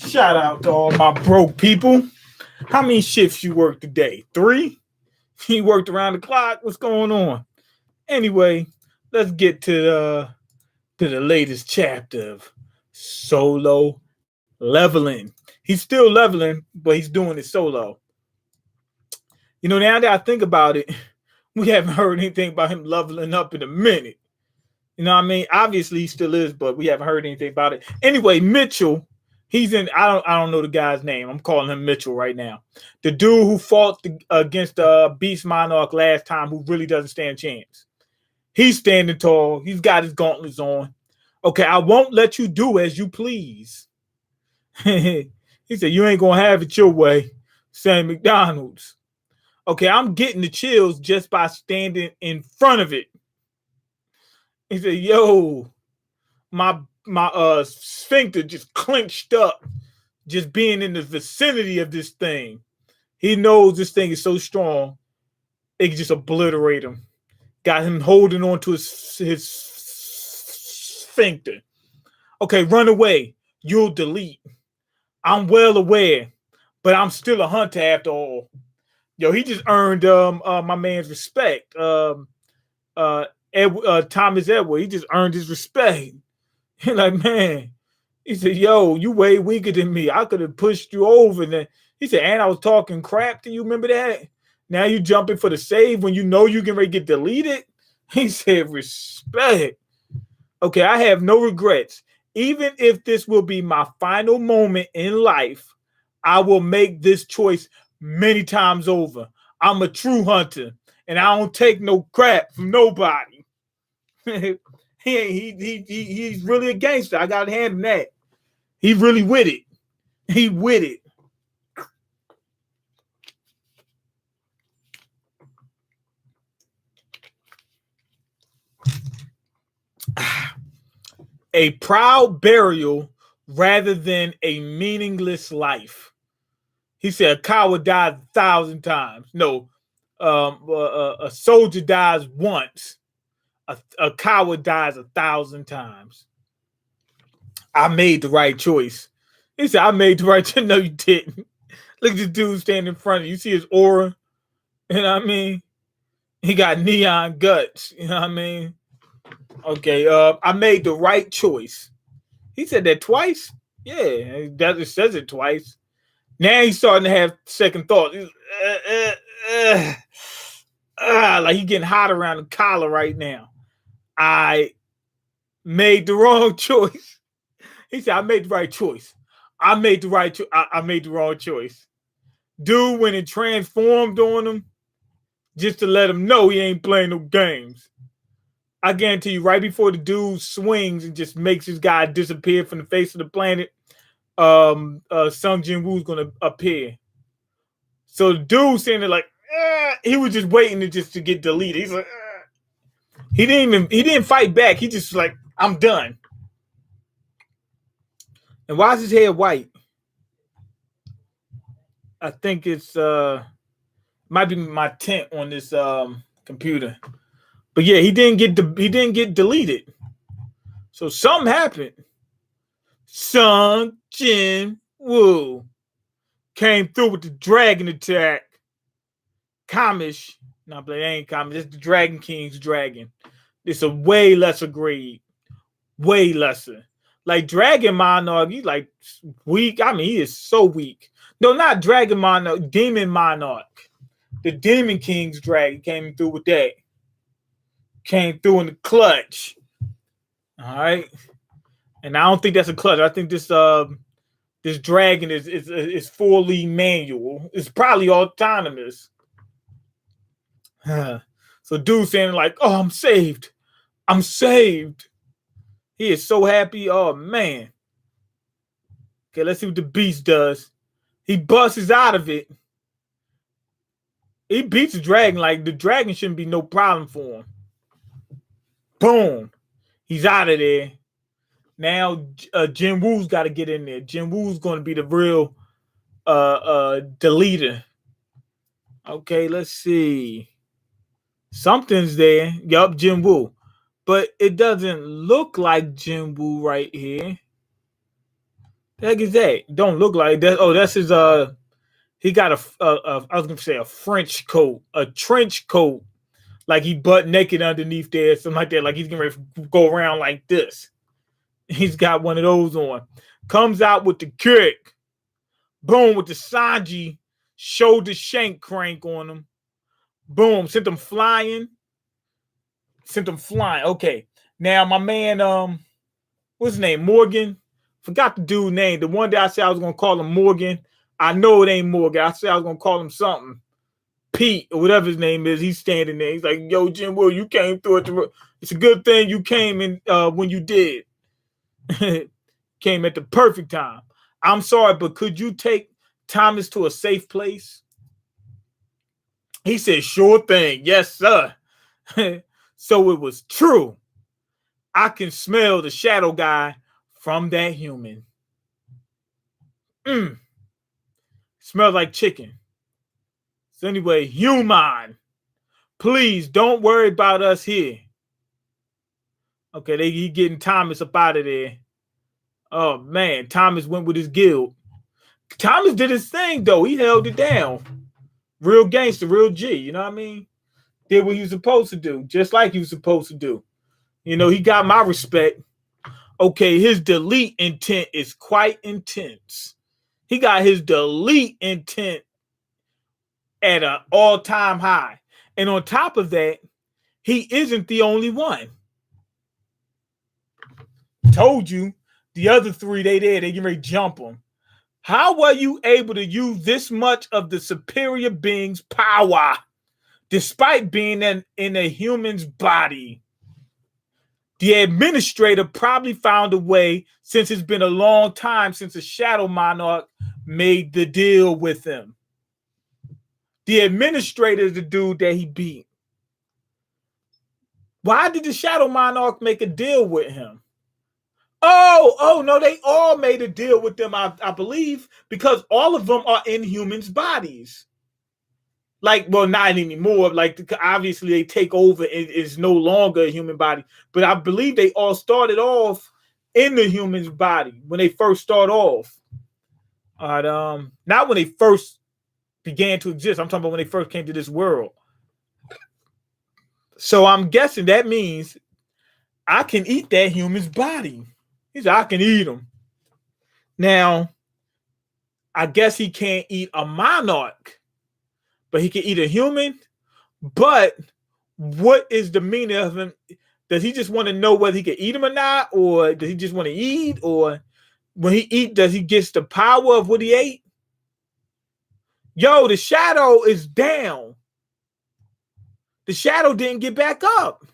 Shout out to all my broke people. How many shifts you worked today? 3? You worked around the clock? What's going on? Anyway, let's get to the latest chapter of solo leveling. He's still leveling, but he's doing it solo. Now that I think about it, we haven't heard anything about him leveling up in a minute. You know what I mean? Obviously he still is, but we haven't heard anything about it. Anyway, Mitchell, he's in. I don't know the guy's name. I'm calling him Mitchell right now. The dude who fought against Beast Monarch last time, who really doesn't stand a chance. He's standing tall. He's got his gauntlets on. Okay, I won't let you do as you please. He said, you ain't gonna have it your way. Saying McDonald's. Okay, I'm getting the chills just by standing in front of it. He said, yo, my sphincter just clenched up just being in the vicinity of this thing. He knows this thing is so strong, it can just obliterate him. Got him holding on to his sphincter. Okay, run away. You'll delete. I'm well aware, but I'm still a hunter after all. Yo, he just earned my man's respect. Thomas Edward, he just earned his respect. He like, man, he said, yo, you way weaker than me. I could have pushed you over. And then he said, and I was talking crap to you. Remember that? Now you jumping for the save when you know you can get deleted? He said, respect. Okay, I have no regrets. Even if this will be my final moment in life, I will make this choice many times over. I'm a true hunter, and I don't take no crap from nobody. He's really a gangster. I gotta hand him that. He really with it. He with it. A proud burial rather than a meaningless life. He said a coward dies 1,000 times. No, a soldier dies once. A coward dies 1,000 times. I made the right choice. He said, I made the right choice. No, you didn't. Look at this dude standing in front of you. You see his aura? You know what I mean? He got neon guts. You know what I mean? Okay, I made the right choice. He said that twice? Yeah, it says it twice. Now he's starting to have second thoughts. Like he's getting hot around the collar right now. I made the wrong choice. He said, I made the right choice. I made the right choice. I made the wrong choice. Dude went and transformed on him just to let him know he ain't playing no games. I guarantee you, right before the dude swings and just makes his guy disappear from the face of the planet, Sung Jin-woo's gonna appear. So the dude saying it like, he was just waiting to get deleted. He's like, he didn't fight back. He just like, I'm done. And why is his hair white? I think it's might be my tint on this computer. But yeah, he didn't get deleted. So something happened. Sung Jin-woo came through with the dragon attack. Kamish. No, but it ain't Kamish. It's the Dragon King's dragon. It's a way lesser grade. Way lesser. Like Dragon Monarch, he's like weak. I mean, he is so weak. No, not Dragon Monarch, Demon Monarch. The Demon King's dragon came through with that. Came through in the clutch. All right. And I don't think that's a clutch. I think this dragon is fully manual. It's probably autonomous. So dude saying like, oh, I'm saved. I'm saved. He is so happy. Oh man. Okay, let's see what the beast does. He busts out of it. He beats the dragon. Like the dragon shouldn't be no problem for him. Boom. He's out of there. Now Jin-woo's got to get in there. Jin-woo's going to be the real deleter. Okay, let's see. Something's there. Yup, Jin-woo. But it doesn't look like Jin-woo right here. The heck is that? Don't look like that. Oh, that's his. He got I was gonna say a French coat, a trench coat, like he butt naked underneath there, something like that. Like he's gonna go around like this. He's got one of those on. Comes out with the kick. Boom, with the Sanji shoulder shank crank on him. Boom, sent them flying. Okay. Now my man, what's his name? Morgan. Forgot the dude's name. The one that I said I was gonna call him Morgan. I know it ain't Morgan. I said I was gonna call him something. Pete or whatever his name is. He's standing there. He's like, yo, Jin-Woo, you came through it. It's a good thing you came in when you did. Came at the perfect time. I'm sorry, but could you take Thomas to a safe place? He said, sure thing. Yes, sir. So it was true. I can smell the shadow guy from that human. Smells like chicken. So anyway, human, please don't worry about us here. Okay, he getting Thomas up out of there. Oh man, Thomas went with his guild. Thomas did his thing though. He held it down. Real gangster, real G. You know what I mean? Did what he was supposed to do, just like he was supposed to do. You know, he got my respect. Okay, his delete intent is quite intense. He got his delete intent at an all-time high. And on top of that, he isn't the only one. Told you, the other three, they get ready to jump him. How were you able to use this much of the superior being's power despite being in a human's body? The administrator probably found a way, since it's been a long time since the Shadow Monarch made the deal with him. The administrator is the dude that he beat. Why did the Shadow Monarch make a deal with him? Oh, no, they all made a deal with them, I believe, because all of them are in humans' bodies. Like, well, not anymore. Like, obviously, they take over. It's no longer a human body. But I believe they all started off in the human's body when they first start off. Not when they first began to exist. I'm talking about when they first came to this world. So I'm guessing that means I can eat that human's body. He said, I can eat him. Now, I guess he can't eat a monarch, but he can eat a human. But what is the meaning of him? Does he just want to know whether he can eat him or not? Or does he just want to eat? Or when he eat, does he get the power of what he ate? Yo, the shadow is down. The shadow didn't get back up.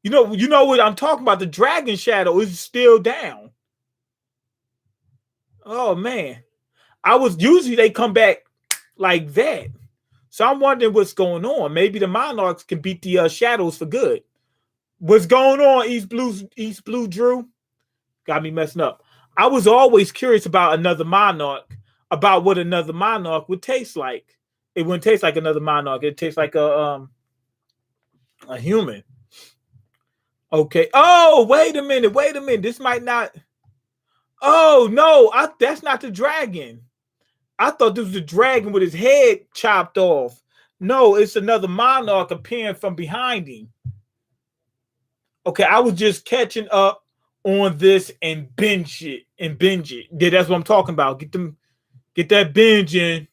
You know what I'm talking about? The dragon shadow is still down. Oh man. Usually they come back like that. So I'm wondering what's going on. Maybe the monarchs can beat the shadows for good. What's going on, East Blue Drew? Got me messing up. I was always curious about another monarch, about what another monarch would taste like. It wouldn't taste like another monarch. It tastes like a human. Okay. Oh, wait a minute. This might not. Oh no, that's not the dragon. I thought this was the dragon with his head chopped off. No, it's another monarch appearing from behind him. Okay, I was just catching up on this and binge it. Yeah, that's what I'm talking about. Get that binge in.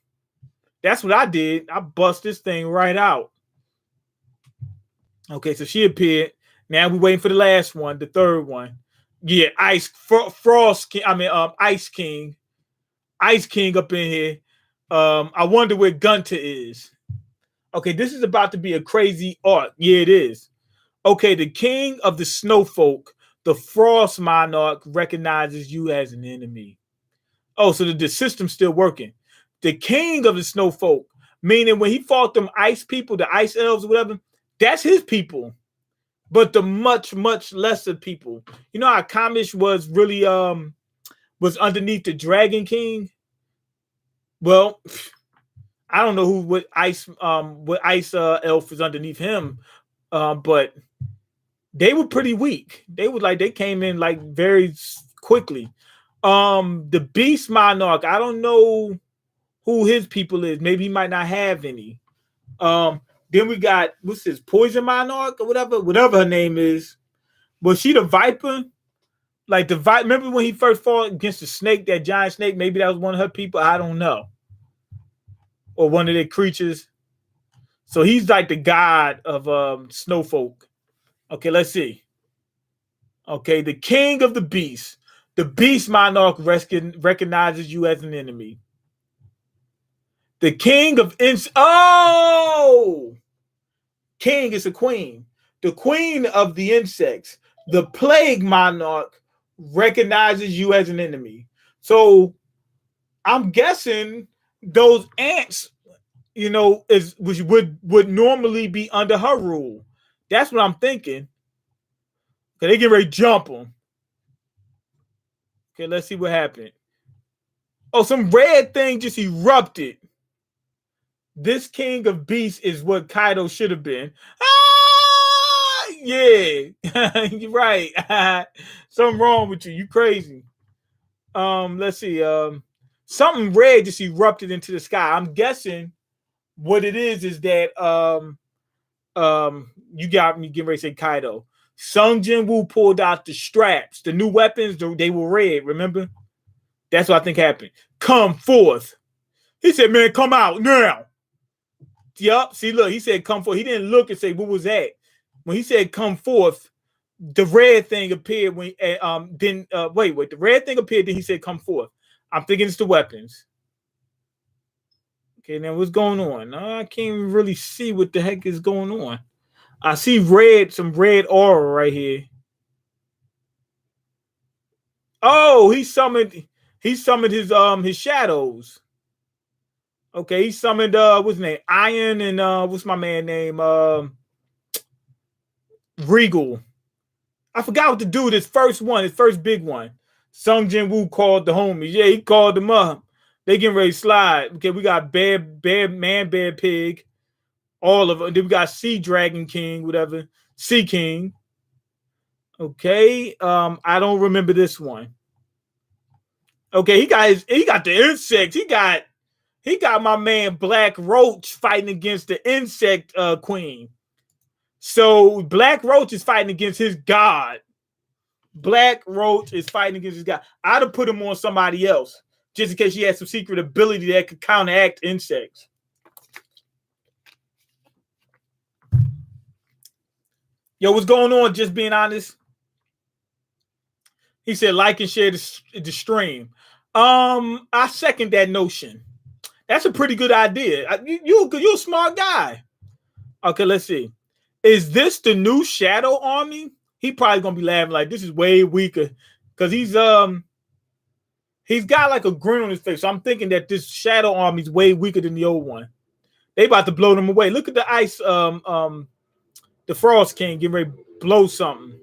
That's what I did. I bust this thing right out. Okay, so she appeared. Now we're waiting for the last one, the third one. Yeah, Ice King. Ice King up in here. I wonder where Gunter is. Okay, this is about to be a crazy arc. Yeah, it is. Okay, the king of the snowfolk, the frost monarch, recognizes you as an enemy. Oh, so the system's still working. The king of the snowfolk, meaning when he fought them ice people, the ice elves or whatever, that's his people. But the much, much lesser people. You know how Kamish was really was underneath the Dragon King? Well, I don't know what ice elf is underneath him, but they were pretty weak. They came in like very quickly. The Beast Monarch, I don't know who his people is. Maybe he might not have any. Then we got, what's this, Poison Monarch or whatever her name is. Was she the Viper? Like the Viper, remember when he first fought against the snake, that giant snake? Maybe that was one of her people. I don't know. Or one of their creatures. So he's like the god of snowfolk. Okay, let's see. Okay, the king of the beasts. The beast monarch recognizes you as an enemy. The king of king is a queen. The queen of the insects. The plague monarch recognizes you as an enemy. So I'm guessing those ants, which would normally be under her rule. That's what I'm thinking. Okay, they get ready to jump them. Okay, let's see what happened. Oh, some red thing just erupted. This king of beasts is what Kaido should have been. Yeah, you're right. Something wrong with you. You crazy. Let's see. Something red just erupted into the sky. I'm guessing what it is that you got me getting ready to say Kaido. Sung Jin-woo pulled out the straps, the new weapons. They were red. Remember? That's what I think happened. Come forth. He said, "Man, come out now." Yup. See, look. He said, "Come forth." He didn't look and say, "What was that?" When he said, "Come forth," the red thing appeared. When wait. The red thing appeared. Then he said, "Come forth." I'm thinking it's the weapons. Okay, now what's going on? I can't even really see what the heck is going on. I see some red aura right here. Oh, he summoned his shadows. Okay, he summoned what's his name? Iron and what's my man name? Regal. I forgot what to do. His first big one. Sung Jin-woo called the homies. Yeah, he called them up. They getting ready to slide. Okay, we got Bear Pig. All of them. Then we got Sea Dragon King, whatever. Sea King. Okay. I don't remember this one. Okay, he got the insects. He got my man Black Roach fighting against the insect queen. So Black Roach is fighting against his god. Black Roach is fighting against his god. I'd have put him on somebody else just in case he had some secret ability that could counteract insects. Yo, what's going on? Just being honest. He said, like and share the stream. I second that notion. That's a pretty good idea. You're a smart guy. Okay, let's see. Is this the new Shadow Army? He probably gonna be laughing like this is way weaker because he's got like a grin on his face. So I'm thinking that this Shadow Army is way weaker than the old one. They about to blow them away. Look at the ice. The Frost King getting ready to blow something.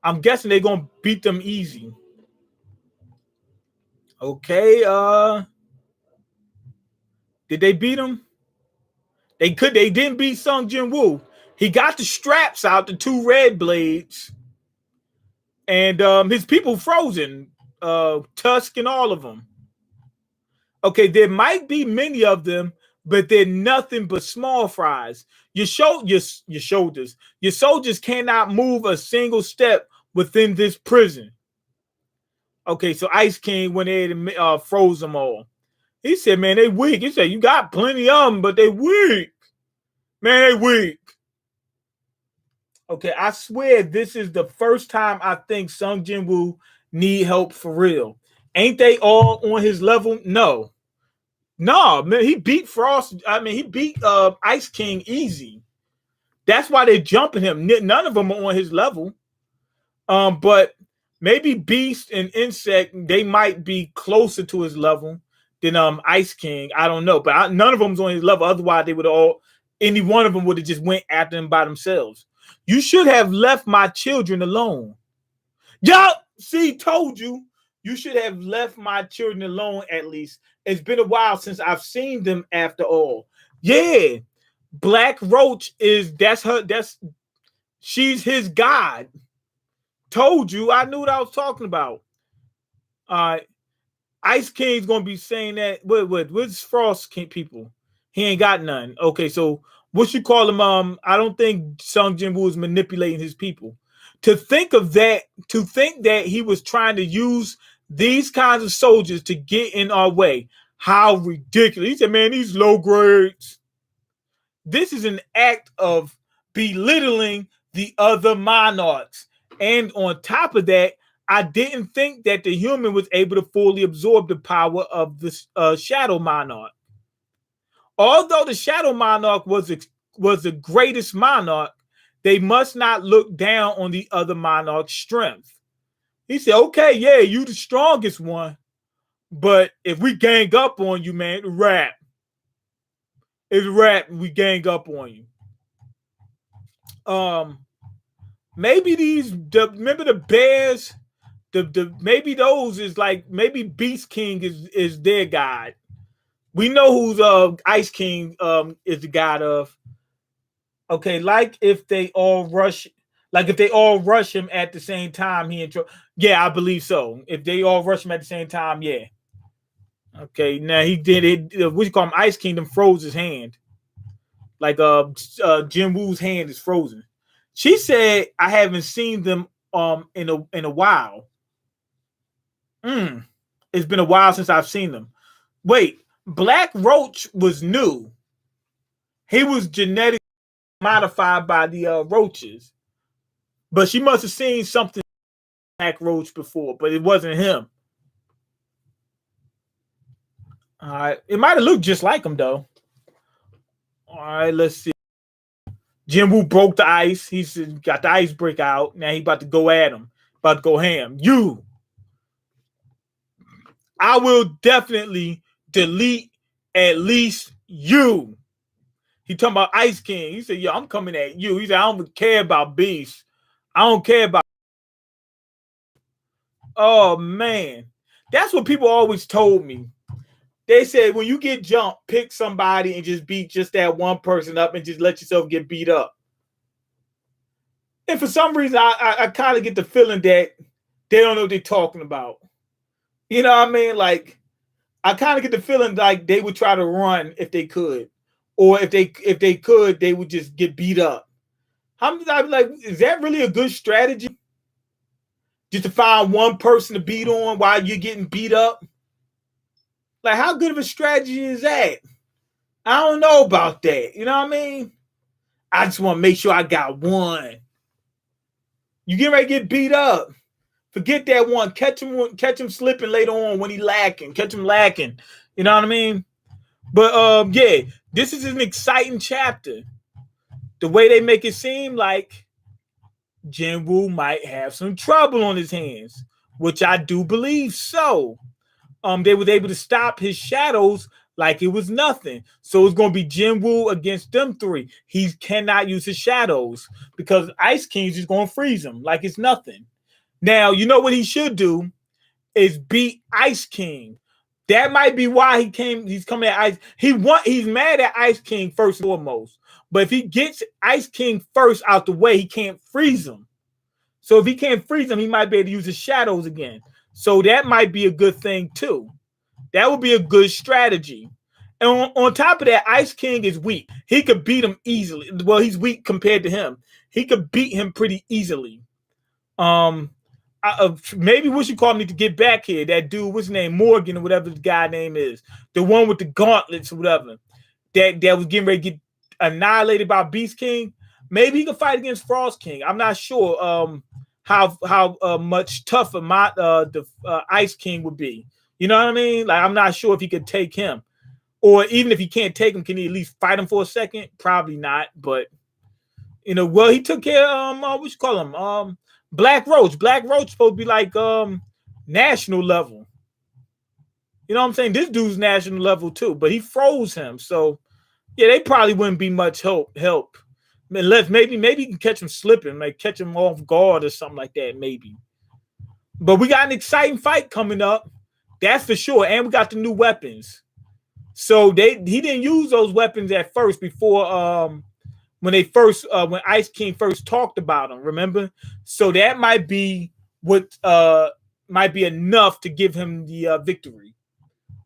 I'm guessing they're gonna beat them easy. Okay. Did they beat him? They didn't beat Sung Jin-woo. He got the straps out, the two red blades, and his people frozen. Tusk and all of them. Okay, there might be many of them, but they're nothing but small fries. Your shoulders. Your soldiers cannot move a single step within this prison. Okay, so Ice King went ahead and froze them all. He said, "Man, they weak." He said, "You got plenty of them, but they weak. Man, they weak." Okay, I swear this is the first time I think Sung Jin-woo need help for real. Ain't they all on his level? No, man, he beat Frost. I mean, he beat Ice King easy. That's why they're jumping him. None of them are on his level. But maybe Beast and Insect, they might be closer to his level than Ice King. I don't know, but none of them's on his level. Otherwise, they would any one of them would have just went after him by themselves. You should have left my children alone. Yup, see, told you. You should have left my children alone at least. It's been a while since I've seen them after all. Yeah, Black Roach she's his god. Told you, I knew what I was talking about. Uh, Ice King's gonna be saying that. What's Frost King people? He ain't got none. Okay, so what you call him? I don't think Sung Jin-woo is manipulating his people. To think of that, to think that he was trying to use these kinds of soldiers to get in our way. How ridiculous! He said, "Man, these low grades." This is an act of belittling the other monarchs. And on top of that, I didn't think that the human was able to fully absorb the power of the shadow monarch. Although the shadow monarch was the greatest monarch, they must not look down on the other monarch's strength. He said, okay, yeah, you the strongest one, but if we gang up on you, man, it's rap, we gang up on you. Maybe remember the bears, maybe those is like, maybe Beast King is their god. We know who's Ice King is the god of. Okay, like if they all rush him at the same time, he in trouble. Yeah, I believe so. If they all rush him at the same time, yeah. Okay, now he did it. What you call him? Ice Kingdom froze his hand. Like Jin-woo's hand is frozen. She said, I haven't seen them in a while. It's been a while since I've seen them. Wait, Black Roach was new. He was genetically modified by the roaches. But she must have seen something Black Roach before, but it wasn't him. All right. It might have looked just like him though. All right, let's see. Jin-woo broke the ice. He's got the ice break out. Now he about to go at him. About to go ham. I will definitely delete at least you. He talking about Ice King. He said, yo, I'm coming at you. He said, I don't care about Beast. I don't care about. Oh, man. That's what people always told me. They said, when you get jumped, pick somebody and just beat just that one person up and just let yourself get beat up. And for some reason, I kind of get the feeling that they don't know what they're talking about. You know what I mean? Like, I kind of get the feeling like they would try to run if they could. Or if they could, they would just get beat up. I'm like, is that really a good strategy? Just to find one person to beat on while you're getting beat up? Like, how good of a strategy is that? I don't know about that. You know what I mean? I just want to make sure I got one. You get ready to get beat up. Forget that one. Catch him slipping later on when he lacking. Catch him lacking. You know what I mean? But yeah, this is an exciting chapter. The way they make it seem like Jin-woo might have some trouble on his hands, which I do believe so. They were able to stop his shadows like it was nothing. So it's going to be Jin-woo against them three. He cannot use his shadows because Ice King's just going to freeze him like it's nothing. Now, you know what he should do is beat Ice King. That might be why he's coming at Ice. He's mad at Ice King first and foremost. But if he gets Ice King first out the way, he can't freeze him. So if he can't freeze him, he might be able to use his shadows again. So that might be a good thing too. That would be a good strategy. And on top of that, Ice King is weak. He could beat him easily. Well, he's weak compared to him. He could beat him pretty easily. Maybe what you call me to get back here. That dude, what's his name? Morgan or whatever the guy name is. The one with the gauntlets or whatever. That was getting ready to get annihilated by Beast King. Maybe he can fight against Frost King. I'm not sure how much tougher the Ice King would be. You know what I mean? Like, I'm not sure if he could take him. Or even if he can't take him, can he at least fight him for a second? Probably not. But, well, he took care of, what you call him? Black Roach. Black Roach supposed to be like national level. You know what I'm saying? This dude's national level too, but he froze him. So, yeah, they probably wouldn't be much help. Unless maybe he can catch him slipping, like catch him off guard or something like that, maybe. But we got an exciting fight coming up. That's for sure. And we got the new weapons. So he didn't use those weapons at first before when Ice King first talked about them, remember? So that might be what might be enough to give him the victory.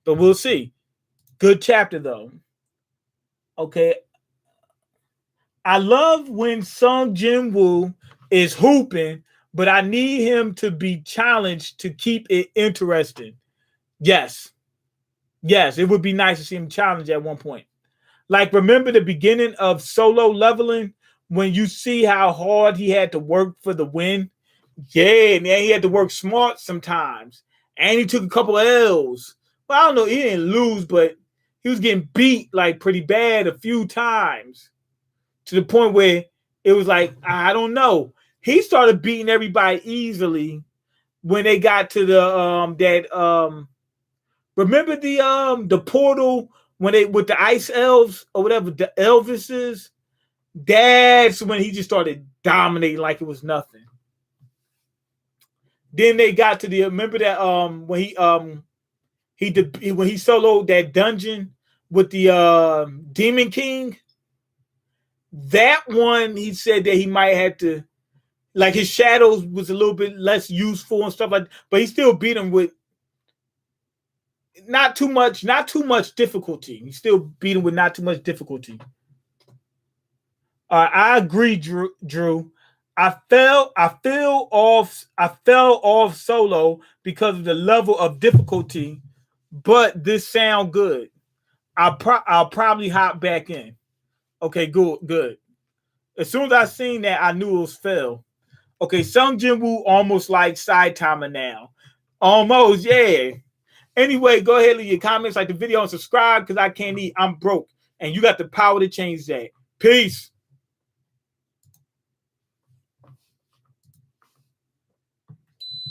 But we'll see. Good chapter though. Okay. I love when Sung Jin-woo is hooping, but I need him to be challenged to keep it interesting. Yes. Yes, it would be nice to see him challenged at one point. Like, remember the beginning of Solo Leveling when you see how hard he had to work for the win? Yeah, man, he had to work smart sometimes. And he took a couple L's. Well, I don't know, he didn't lose, but he was getting beat like pretty bad a few times. To the point where it was like, I don't know. He started beating everybody easily when they got to the remember the portal when they with the ice elves or whatever, the Elvises? That's when he just started dominating like it was nothing. Then they got to the remember that when he when he soloed that dungeon with the Demon King. That one, he said that he might have to, like his shadows was a little bit less useful and stuff like that, but he still beat him with not too much difficulty. He still beat him with not too much difficulty. I agree, Drew. I fell off Solo because of the level of difficulty, but this sound good. I'll probably hop back in. Okay, good. As soon as I seen that, I knew it was Phil. Okay, Sung Jin-woo almost like Saitama now. Almost, yeah. Anyway, go ahead and leave your comments, like the video, and subscribe because I can't eat. I'm broke. And you got the power to change that. Peace.